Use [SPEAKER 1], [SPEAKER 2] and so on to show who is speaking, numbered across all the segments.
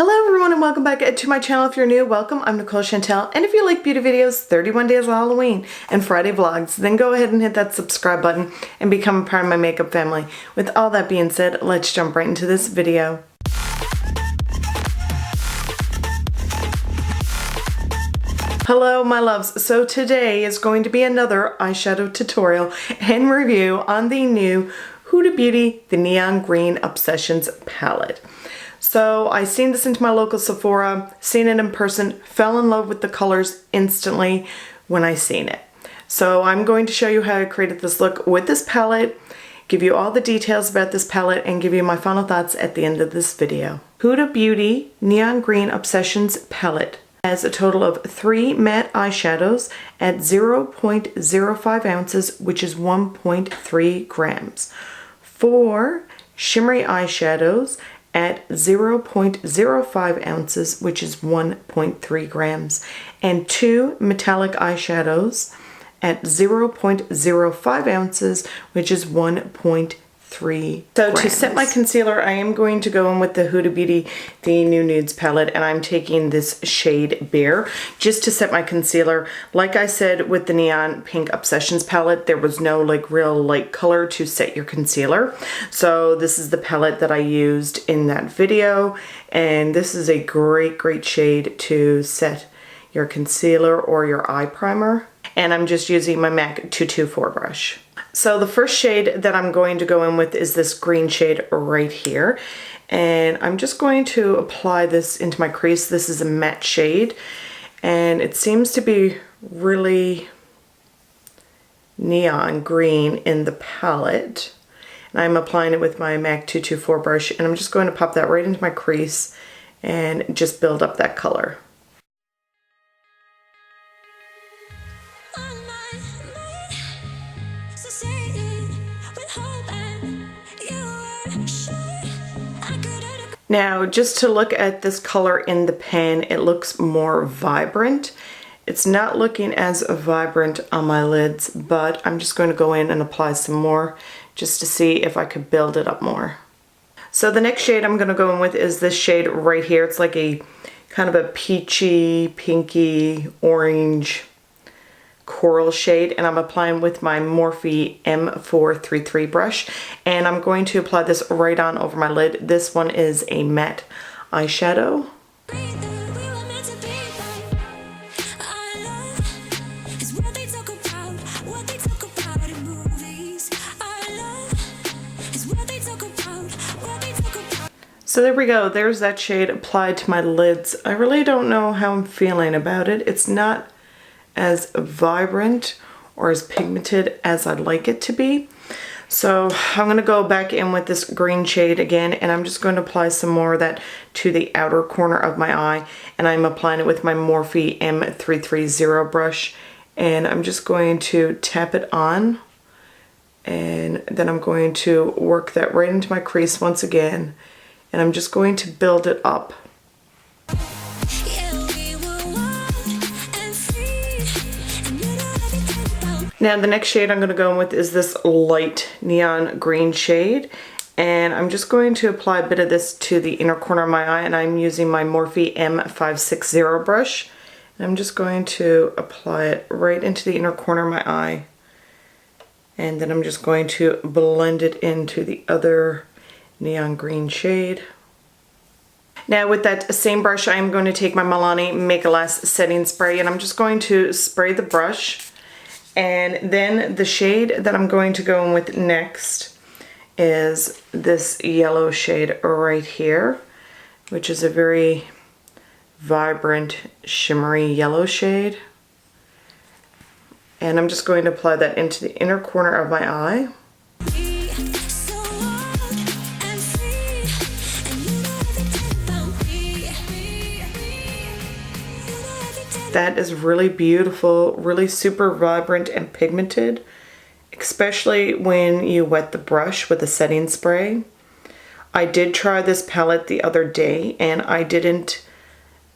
[SPEAKER 1] Hello everyone and welcome back to my channel. If you're new, welcome. I'm Nicole Chantell, and if you like beauty videos, 31 days of Halloween, and Friday vlogs, then go ahead and hit that subscribe button and become a part of my makeup family. With all that being said, let's jump right into this video. Hello my loves, so today is going to be another eyeshadow tutorial and review on the new Huda Beauty, the Neon Green Obsessions palette. So I seen this into my local Sephora, seen it in person, fell in love with the colors instantly when I seen it. So I'm going to show you how I created this look with this palette, give you all the details about this palette, and give you my final thoughts at the end of this video. Huda Beauty Neon Green Obsessions palette has a total of 3 matte eyeshadows at 0.05 ounces, which is 1.3 grams. 4 shimmery eyeshadows at 0.05 ounces, which is 1.3 grams, and 2 metallic eyeshadows at 0.05 ounces, which is 1.3 grams. So to set my concealer, I am going to go in with the Huda Beauty, the New Nudes palette, and I'm taking this shade Bare just to set my concealer. Like I said, with the Neon Pink Obsessions palette, there was no like real light color to set your concealer. So this is the palette that I used in that video, and this is a great shade to set your concealer or your eye primer. And I'm just using my MAC 224 brush. So the first shade that I'm going to go in with is this green shade right here. And I'm just going to apply this into my crease. This is a matte shade, and it seems to be really neon green in the palette. And I'm applying it with my MAC 224 brush, and I'm just going to pop that right into my crease and just build up that color. Now, just to look at this color in the pan, it looks more vibrant. It's not looking as vibrant on my lids, but I'm just going to go in and apply some more just to see if I could build it up more. So the next shade I'm going to go in with is this shade right here. It's like a kind of a peachy, pinky, orange coral shade, and I'm applying with my Morphe M433 brush, and I'm going to apply this right on over my lid. This one is a matte eyeshadow. So there we go, there's that shade applied to my lids. I really don't know how I'm feeling about it. It's not as vibrant or as pigmented as I'd like it to be. So I'm going to go back in with this green shade again, and I'm just going to apply some more of that to the outer corner of my eye, and I'm applying it with my Morphe M330 brush, and I'm just going to tap it on, and then I'm going to work that right into my crease once again, and I'm just going to build it up. Now the next shade I'm going to go in with is this light neon green shade, and I'm just going to apply a bit of this to the inner corner of my eye, and I'm using my Morphe M560 brush, and I'm just going to apply it right into the inner corner of my eye, and then I'm just going to blend it into the other neon green shade. Now with that same brush, I am going to take my Milani Make It Last setting spray, and I'm just going to spray the brush. And then the shade that I'm going to go in with next is this yellow shade right here, which is a very vibrant, shimmery yellow shade. And I'm just going to apply that into the inner corner of my eye. That is really beautiful, really super vibrant and pigmented, especially when you wet the brush with a setting spray. I did try this palette the other day, and I didn't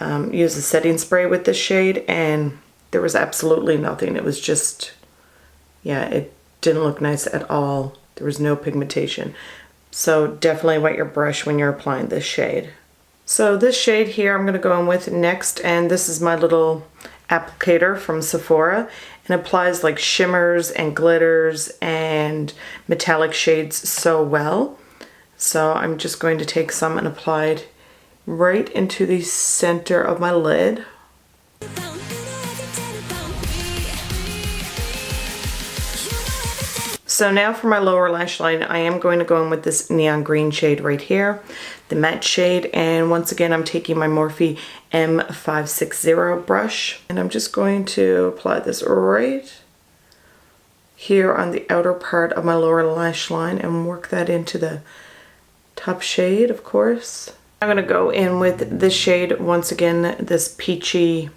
[SPEAKER 1] use a setting spray with this shade, and there was absolutely nothing. It was just, yeah, it didn't look nice at all. There was no pigmentation. So definitely wet your brush when you're applying this shade. So this shade here I'm going to go in with next, and this is my little applicator from Sephora, and applies like shimmers and glitters and metallic shades so well. So I'm just going to take some and apply it right into the center of my lid. So now for my lower lash line, I am going to go in with this neon green shade right here, the matte shade, and once again I'm taking my Morphe M560 brush, and I'm just going to apply this right here on the outer part of my lower lash line and work that into the top shade, of course. I'm going to go in with this shade, once again, this peachy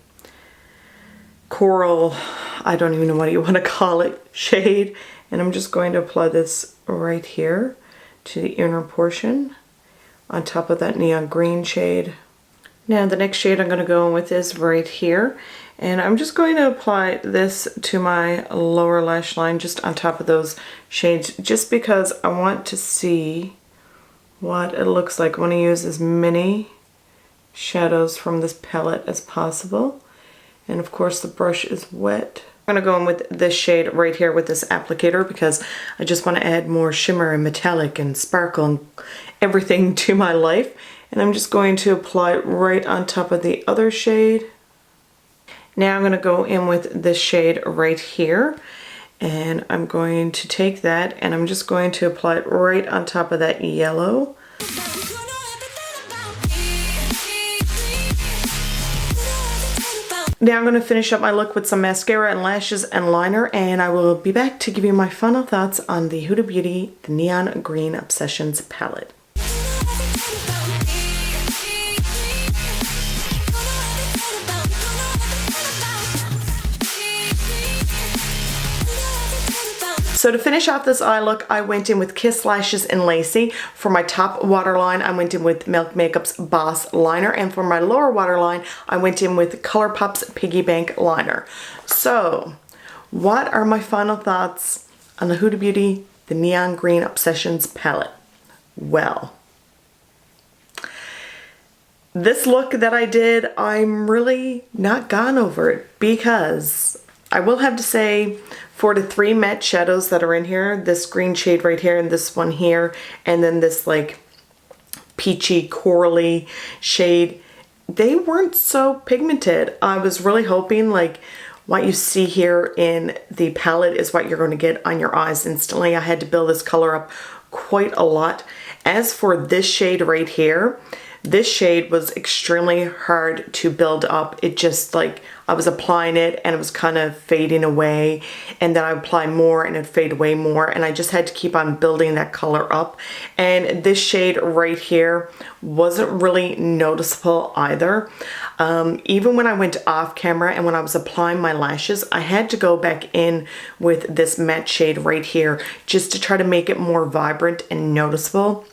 [SPEAKER 1] coral, I don't even know what you want to call it, shade. And I'm just going to apply this right here to the inner portion on top of that neon green shade. Now the next shade I'm going to go in with is right here. And I'm just going to apply this to my lower lash line just on top of those shades, just because I want to see what it looks like. I want to use as many shadows from this palette as possible. And of course the brush is wet. I'm going to go in with this shade right here with this applicator because I just want to add more shimmer and metallic and sparkle and everything to my life. And I'm just going to apply it right on top of the other shade. Now I'm going to go in with this shade right here. And I'm going to take that and I'm just going to apply it right on top of that yellow. Now I'm going to finish up my look with some mascara and lashes and liner, and I will be back to give you my final thoughts on the Huda Beauty, the Neon Green Obsessions palette. So to finish off this eye look, I went in with Kiss Lashes in Lacey. For my top waterline, I went in with Milk Makeup's Boss Liner. And for my lower waterline, I went in with Colourpop's Piggy Bank Liner. So, what are my final thoughts on the Huda Beauty, the Neon Green Obsessions palette? Well, this look that I did, I'm really not gone over it, because I will have to say, for the 3 matte shadows that are in here, this green shade right here and this one here, and then this like peachy corally shade, they weren't so pigmented. I was really hoping like what you see here in the palette is what you're going to get on your eyes instantly. I had to build this color up quite a lot. As for this shade right here, this shade was extremely hard to build up. It just like, I was applying it and it was kind of fading away, and then I apply more and it'd fade away more, and I just had to keep on building that color up. And this shade right here wasn't really noticeable either. Even when I went off camera and when I was applying my lashes, I had to go back in with this matte shade right here just to try to make it more vibrant and noticeable.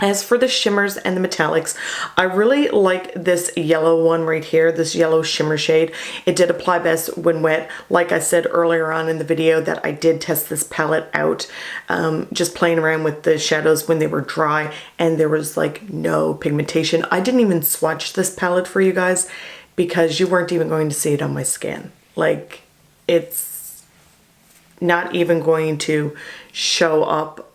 [SPEAKER 1] As for the shimmers and the metallics, I really like this yellow one right here, this yellow shimmer shade. It did apply best when wet. Like I said earlier on in the video that I did test this palette out, just playing around with the shadows when they were dry and there was like no pigmentation. I didn't even swatch this palette for you guys because you weren't even going to see it on my skin. Like, it's not even going to show up.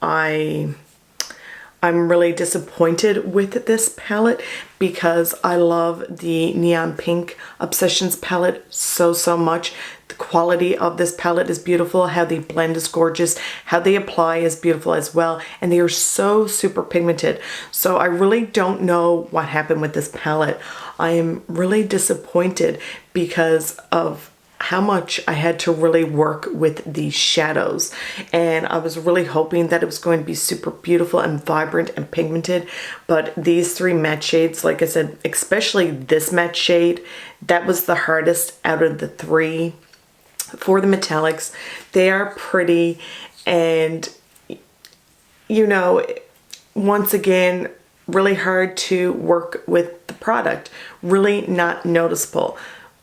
[SPEAKER 1] I'm really disappointed with this palette because I love the Neon Pink Obsessions palette so much. The quality of this palette is beautiful, how they blend is gorgeous, how they apply is beautiful as well, and they are so super pigmented. So I really don't know what happened with this palette. I am really disappointed because of how much I had to really work with these shadows, and I was really hoping that it was going to be super beautiful and vibrant and pigmented, but these 3 matte shades, like I said, especially this matte shade, that was the hardest out of the 3. For the metallics, they are pretty, and you know, once again, really hard to work with the product, really not noticeable.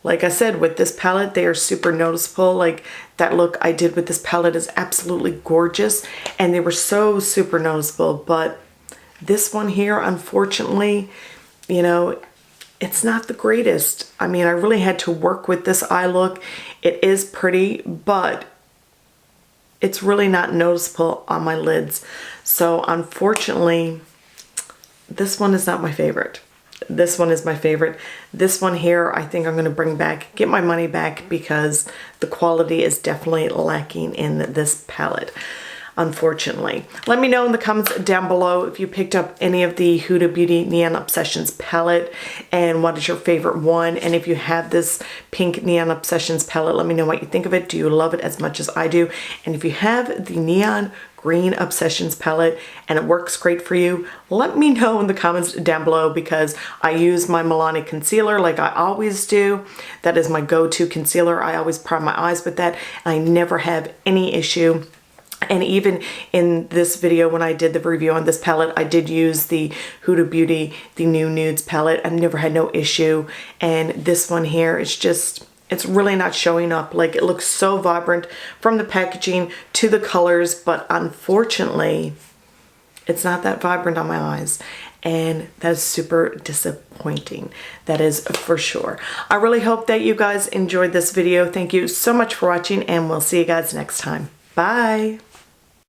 [SPEAKER 1] Like I said, with this palette, they are super noticeable. Like, that look I did with this palette is absolutely gorgeous, and they were so super noticeable. But this one here, unfortunately, you know, it's not the greatest. I mean, I really had to work with this eye look. It is pretty, but it's really not noticeable on my lids. So unfortunately, this one is not my favorite. This one is my favorite. This one here, I think I'm going to bring back, get my money back, because the quality is definitely lacking in this palette, unfortunately. Let me know in the comments down below if you picked up any of the Huda Beauty Neon Obsessions palette and what is your favorite one. And if you have this pink Neon Obsessions palette, let me know what you think of it. Do you love it as much as I do? And if you have the Neon Green Obsessions palette and it works great for you, let me know in the comments down below, because I use my Milani concealer like I always do. That is my go-to concealer. I always prime my eyes with that. I never have any issue. And even in this video, when I did the review on this palette, I did use the Huda Beauty, the new nudes palette. I never had no issue. And this one here is just, it's really not showing up. Like, it looks so vibrant from the packaging to the colors, but unfortunately, it's not that vibrant on my eyes. And that's super disappointing. That is for sure. I really hope that you guys enjoyed this video. Thank you so much for watching, and we'll see you guys next time. Bye.